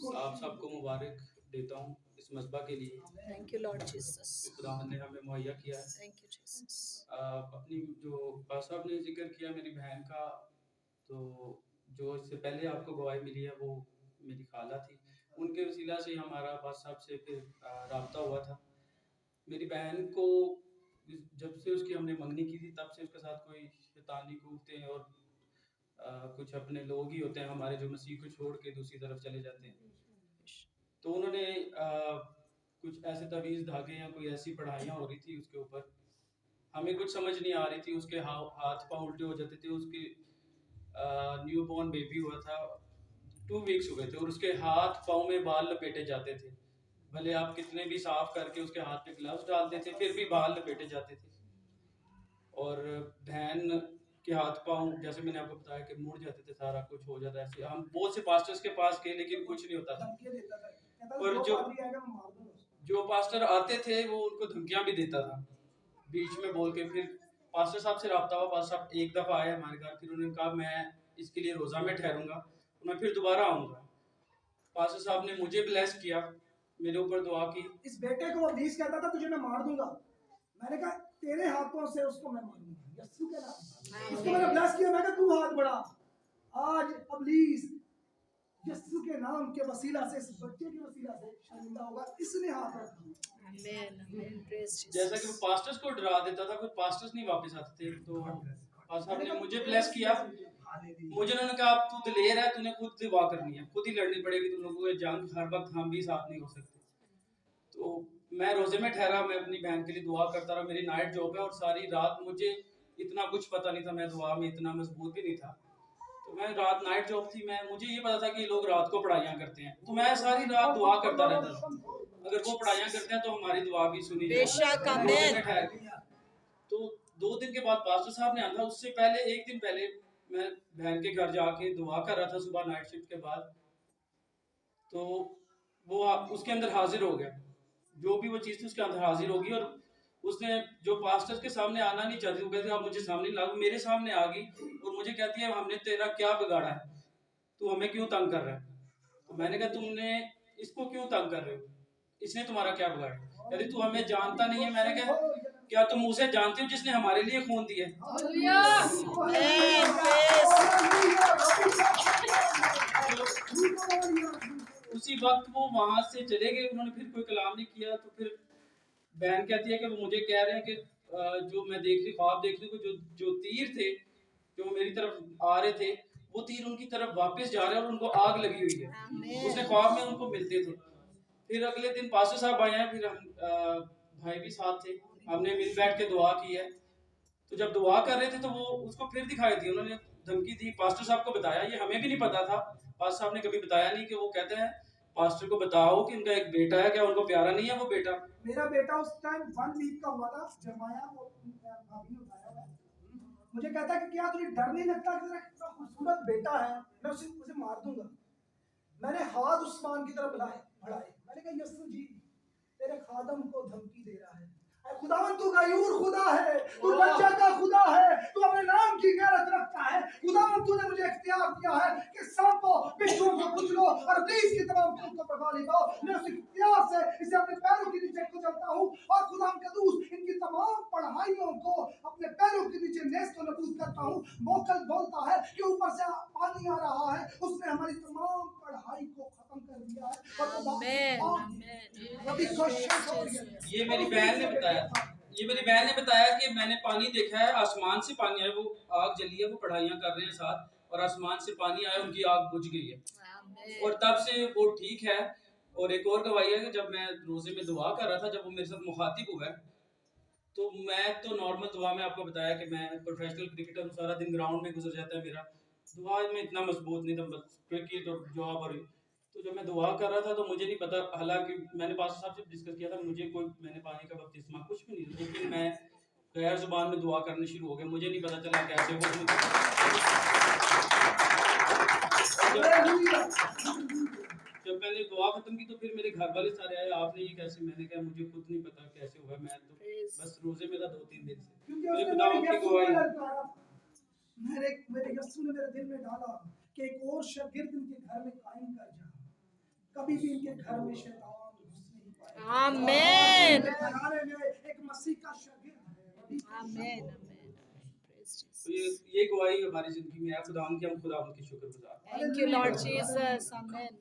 आप सबको मुबारक देता हूँ इस मसबा के लिए Thank you, Lord Jesus. जो खुदा ने हमें मुहैया किया है। Thank you, Jesus. अपनी जो पास साहब ने जिक्र किया मेरी बहन का, तो जो इससे पहले आपको गवाही मिली है वो मेरी खाला थी, उनके वसीला से हमारा पास साहब से फिर राब्ता हुआ था। मेरी बहन को जब से उसकी हमने मंगनी की थी तब से उसके साथ कोई शैतानी कूदते और कुछ अपने लोग ही होते हैं हमारे जो मसीह को छोड़ के दूसरी तरफ चले जाते हैं। तो उन्होंने कुछ ऐसे तवीज़ धागे या कोई ऐसी पढ़ाइयाँ हो रही थी उसके ऊपर, हमें कुछ समझ नहीं आ रही थी। उसके हाथ पाँव उल्टे हो जाते थे। उसकी न्यू बॉर्न बेबी हुआ था, 2 वीक्स हुए थे और उसके हाथ पाँव में बाल लपेटे जाते थे। भले आप कितने भी साफ करके उसके हाथ पे ग्लव्स डालते थे फिर भी बाल लपेटे जाते थे। और बहन के हाथ पाँव जैसे मैंने आपको बताया कि मुड़ जाते थे, सारा कुछ हो जाता है ऐसे। हम बहुत से पास्टर्स के पास गए लेकिन कुछ नहीं होता था। और जो पास्टर आते थे वो उनको धमकियां भी देता था बीच में बोल के। फिर पास्टर साहब से रब्ता हुआ, पास्टर साहब एक दफ़ा आए हमारे घर, फिर उन्होंने कहा मैं इसके लिए रोज़ा में ठहरूंगा, मैं फिर दोबारा आऊँगा। पास्टर साहब ने मुझे ब्लेस किया, मेरे ऊपर दुआ की। इस बेटे को अब्लीस कहता था तुझे मैं मार दूंगा, मैंने कहा तेरे हाथों से उसको मैं मारूंगा यीशु के नाम। उसको मैंने ब्लेस किया, मैं कहा तू हाथ बढ़ा। आज अब्लीस यीशु के नाम के वसीला से, इस बच्चे के वसीला से शर्मिंदा होगा। इसने हाथ रखा। Amen. Amen. Praise Jesus. जैसा कि वो पास्टर्स को डरा देता था, कुछ पास्टर्स नहीं वापस आते थे। तो पास्टर साहब ने मुझे ब्लेस किया। मुझे उन्होंने कहा अब तू दिलेर है, तूने खुद दुआ करनी है, खुद ही लड़नी पड़ेगी तुम लोगों को जंग, हर वक्त हम भी साथ नहीं हो सकते। तो मैं रोजे में ठहरा, मैं अपनी बहन के लिए दुआ करता रहा। मेरी नाइट जॉब है और सारी रात मुझे इतना कुछ पता नहीं था, मैं दुआ में इतना मजबूत भी नहीं था। तो मैं रात नाइट जॉब थी, मुझे ये पता था कि लोग रात को पढ़ाइयाँ करते हैं, तो मैं सारी रात दुआ करता रहता था। अगर वो पढ़ाइयाँ करते हैं तो हमारी दुआ भी सुनी बेशक, आमीन। तो 2 दिन के बाद पास्टर साहब ने आना, उससे पहले 1 दिन पहले मैं बहन के घर जाके दुआ कर रहा था सुबह नाइट शिफ्ट के बाद। तो वो उसके अंदर हाजिर हो गया, जो भी वो चीज़ थी उसके अंदर हाजिर होगी। और उसने जो पास्टर के सामने आना नहीं चाहती, वो कहती आप मुझे सामने ला, मेरे सामने आ गई और मुझे कहती है हमने तेरा क्या बिगाड़ा है, तू हमें क्यों तंग कर रहा है। तो मैंने कहा तुमने इसको क्यों तंग कर रहे हो, इसने तुम्हारा क्या बिगाड़ा। कहती तू हमें जानता नहीं है। मैंने कहा क्या तुम उसे जानते हो जिसने हमारे लिए खून दिया। उसी वक्त वो वहां से चले गए, उन्होंने फिर कोई कलाम नहीं किया। तो फिर बहन कहती है कि वो मुझे कह रहे हैं कि जो मैं देख रही ख्वाब देख रही हूँ, जो तीर थे जो मेरी तरफ आ रहे थे, वो तीर उनकी तरफ वापस जा रहे हैं और उनको आग लगी हुई है। उसने ख्वाब में उनको मिलते थे। फिर अगले दिन पास्टर साहब आए हैं, फिर हम भाई भी साथ थे, हमने मिल बैठ के दुआ की है। तो जब दुआ कर रहे थे तो वो उसको फिर दिखाई दी, उन्होंने धमकी दी। पास्टर साहब को बताया, ये हमें भी नहीं पता था, पास्टर साहब ने कभी बताया नहीं कि वो कहते हैं पास्टर को बताओ कि उनका एक बेटा है, क्या उनको प्यारा नहीं है वो बेटा। मेरा बेटा उस टाइम 1 वीक का हुआ था, जमाया वो भाभी ने उठाया हुआ। मुझे कहता कि क्या तुझे डर नहीं लगता कि तेरा कितना खूबसूरत बेटा है, मैं उसे मार दूंगा। मैंने हाथ उस्मान की तरफ बढ़ाए, मैंने कहा यीशु जी तेरे खादम को धमकी दे रहा है, खुदावन तू गयूर खुदा है, तू बच्चा का खुदा है, तू अपने नाम की गैरत रखता है। खुदावन तूने मुझे इख्तियार दिया है कि सांपों बिच्छुओं को कुचलो और इब्लीस की तमाम खून को प्रभा ले पाओ। मैं उस इख्तियार से इसे अपने पैरों के नीचे कुचलता हूँ और खुदावन का दूत इनकी तमाम पढ़ाइयों को अपने पैरों के नीचे नेस्त व नबूद करता हूँ। मोकल बोलता है कि ऊपर से पानी आ रहा है, उसने हमारी तमाम पढ़ाई को खत्म कर दिया है। ये मेरी बहन ने बताया था, ये मेरी बहन ने बताया कि मैंने पानी देखा है, आसमान से पानी आया, वो आग जली है, वो पढ़ाइयाँ कर रहे हैं साथ और आसमान से पानी आया, उनकी आग बुझ गई है और तब से वो ठीक है। और एक और गवाही है कि जब मैं रोजे में दुआ कर रहा था, जब वो मेरे साथ मुखातिब हुआ, तो मैं तो नॉर्मल दुआ में आपको बताया कि मैं प्रोफेशनल क्रिकेटर हूँ, सारा दिन ग्राउंड में गुजर जाता है मेरा, दुआ में इतना मजबूत नहीं था, बस क्रिकेट और जॉब। और तो जब मैं दुआ कर रहा था तो मुझे नहीं पता, हालांकि मैंने पास्टर साहब से डिस्कस किया था, मैंने पानी का बपतिस्मा कुछ भी नहीं, लेकिन मैं गैर जुबान में दुआ करनी शुरू हो गया, मुझे नहीं पता चला कैसे जब मैंने दुआ खत्म की तो फिर मेरे घर वाले सारे आए, आपने ये कैसे। मैंने कहा मुझे खुद नहीं पता कैसे हुआ, मैं तो बस रोजे में था 2-3 दिन से। मेरे खुदावंद की गवाही, मेरे यीशु ने मेरे दिल में डाला कि एक और शागिर्द उनके घर में कायम कर जा। कभी भी इनके घर में शैतान घुस नहीं पाएगा। Amen. इनके घराने में एक मसीह का शागिर्द Amen. Amen. Praise तो ये Jesus. ये गवाही हमारी जिंदगी में है खुदा की, हम खुदा उनके शुक्रगुजार हैं। Thank you, Lord Jesus. Amen.